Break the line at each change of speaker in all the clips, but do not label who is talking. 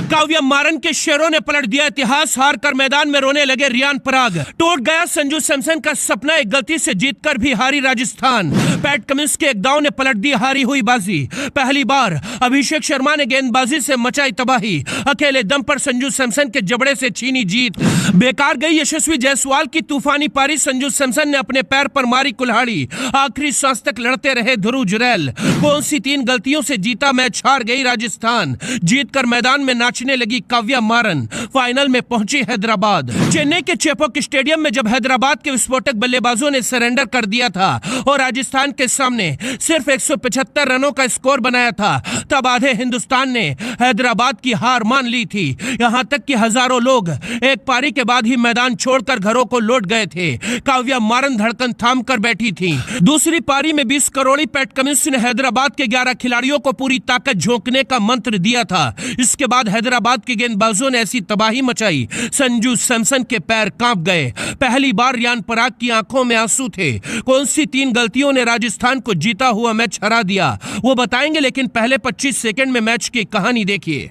काव्या मारन के शेरों ने पलट दिया इतिहास, हार कर मैदान में रोने लगे रियान पराग। टूट गया संजू सैमसन का सपना, एक गलती से जीतकर भी हारी राजस्थान। पैट कमिंस के एक दांव ने पलट दी हारी हुई बाजी। पहली बार अभिषेक शर्मा ने गेंदबाजी से मचाई तबाही, अकेले दम पर संजू सैमसन के जबड़े से छीनी जीत। बेकार गई यशस्वी जायसवाल की तूफानी पारी, संजू सैमसन ने अपने पैर पर मारी कुल्हाड़ी। आखिरी सांस तक लड़ते रहे ध्रुव जुरैल। कौन सी 3 गलतियों से जीता मैच, हार गई राजस्थान। जीतकर मैदान में नाचने लगी काव्या मारन। फाइनल में पहुंची हैदराबाद। चेन्नई के चेपॉक स्टेडियम में जब हैदराबाद के विस्फोटक बल्लेबाजों ने सरेंडर कर दिया था और राजस्थान के सामने सिर्फ 175 रनों का स्कोर बनाया था, तब आधे हिंदुस्तान ने हैदराबाद की हार मान ली थी। यहां तक कि हजारों लोग एक पारी के बाद ही मैदान छोड़कर घरों को लौट गए थे। काव्या मारन धड़कन थाम कर बैठी थी। दूसरी पारी में 20 करोड़ी पैट कमिंस ने हैदराबाद के 11 खिलाड़ियों को पूरी ताकत झोंकने का मंत्र दिया था। इसके बाद हैदराबाद के गेंदबाजों ने ऐसी तबाही मचाई, संजू सैमसन के पैर कांप गए। पहली बार रियान पराग की आंखों में आंसू थे। कौन सी 3 गलतियों ने राजस्थान को जीता हुआ मैच हरा दिया, वो बताएंगे, लेकिन पहले 25 सेकंड में मैच की कहानी देखिए।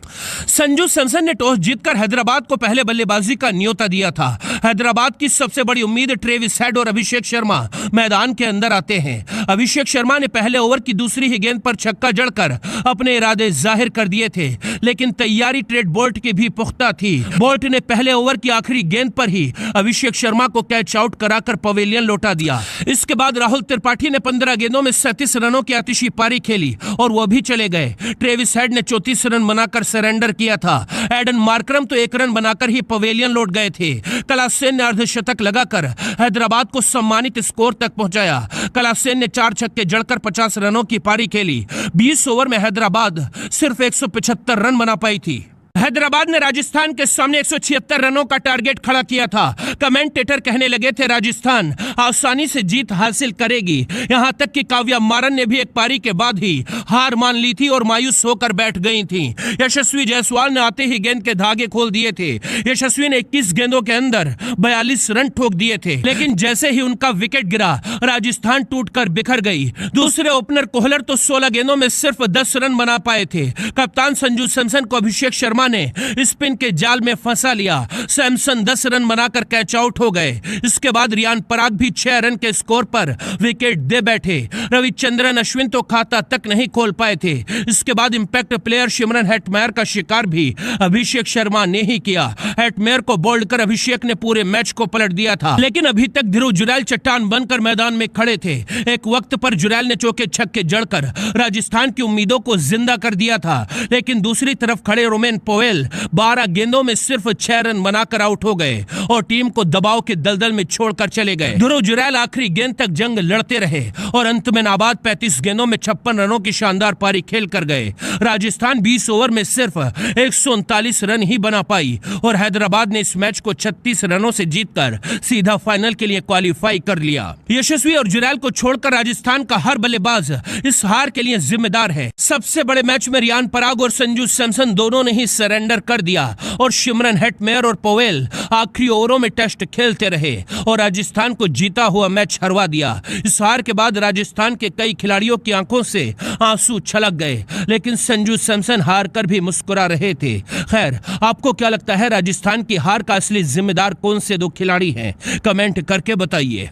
संजू सैमसन ने टॉस जीतकर हैदराबाद को पहले बल्लेबाजी का न्योता दिया था। हैदराबाद की सबसे बड़ी उम्मीद ट्रेविस हेड और अभिषेक शर्मा मैदान के अंदर आते हैं। अभिषेक शर्मा ने पहले ओवर की दूसरी ही गेंद पर छक्का जड़कर अपने इरादे जाहिर कर दिए थे, लेकिन तैयारी ट्रेड बोल्ट की भी पुख्ता थी। बोल्ट ने पहले ओवर की आखिरी गेंद पर ही अभिषेक शर्मा को कैच आउट कराकर पवेलियन लौटा दिया। इसके बाद राहुल त्रिपाठी ने 15 गेंदों में 37 रनों की आतिशी पारी खेली और वो भी चले गए। ट्रेविस हेड ने 34 रन बनाकर सरेंडर किया था। एडन मार्करम तो 1 रन बनाकर ही पवेलियन लौट गए थे। कलासेन ने अर्धशतक लगाकर हैदराबाद को सम्मानित स्कोर तक पहुंचाया। कलासेन ने 4 छक्के जड़कर 50 रनों की पारी खेली। 20 ओवर में हैदराबाद सिर्फ 175 रन बना पाई थी। हैदराबाद ने राजस्थान के सामने 176 रनों का टारगेट खड़ा किया था। कमेंटेटर कहने लगे थे राजस्थान आसानी से जीत हासिल करेगी। यहां तक कि काव्या मारन ने भी एक पारी के बाद ही हार मान ली थी और मायूस होकर बैठ गई थी। यशस्वी जायसवाल ने आते ही गेंद के धागे खोल दिए थे। यशस्वी ने 21 गेंदों के अंदर 42 रन ठोक दिए थे, लेकिन जैसे ही उनका विकेट गिरा राजस्थान टूटकर बिखर गई। दूसरे ओपनर कोहलर तो 16 गेंदों में सिर्फ 10 रन बना पाए थे। कप्तान संजू सैमसन को अभिषेक शर्मा ने स्पिन के जाल में फंसा लिया। सैमसन 10 रन बनाकर कैच आउट हो गए। इसके बाद रियान पराग भी 6 रन के स्कोर पर विकेट दे बैठे। रविचंद्रन अश्विन तो खाता तक नहीं खोल पाए थे। इसके बाद इंपैक्ट प्लेयर शिमरन हेटमेयर का शिकार भी अभिषेक शर्मा ने ही किया। हेटमेयर को बोल्ड कर अभिषेक ने पूरे मैच को पलट दिया था, लेकिन अभी तक ध्रुव जुरैल चट्टान बनकर मैदान में खड़े थे। एक वक्त पर जुरैल ने चौके छक्के जड़कर राजस्थान की उम्मीदों को जिंदा कर दिया था, लेकिन दूसरी तरफ खड़े रोमेन पोवेल 12 गेंदों में सिर्फ 6 रन बनाकर आउट हो गए और टीम को दबाव के दलदल में छोड़कर चले गए। ध्रुव जुरैल आखिरी गेंद तक जंग लड़ते रहे और अंत में नाबाद 35 गेंदों में 56 रनों की शानदार पारी खेल कर गए। राजस्थान 20 ओवर में सिर्फ 139 रन ही बना पाई और हैदराबाद ने इस मैच को 36 रनों से जीतकर सीधा फाइनल के लिए क्वालिफाई कर लिया। यशस्वी और जुरैल को छोड़कर राजस्थान का हर बल्लेबाज इस हार के लिए जिम्मेदार है। सबसे बड़े मैच में रियान पराग और संजू सैमसन दोनों ने ही सरेंडर कर दिया और शिमरन हेटमेयर और पोवेल आखिरी ओवरों में टेस्ट खेलते रहे और राजस्थान को जीता हुआ मैच हरवा दिया। इस हार के बाद राजस्थान के कई खिलाड़ियों की आंखों से आंसू छलक गए, लेकिन संजू सैमसन हार कर भी मुस्कुरा रहे थे। खैर, आपको क्या लगता है राजस्थान की हार का असली जिम्मेदार कौन से 2 खिलाड़ी हैं? कमेंट करके बताइए।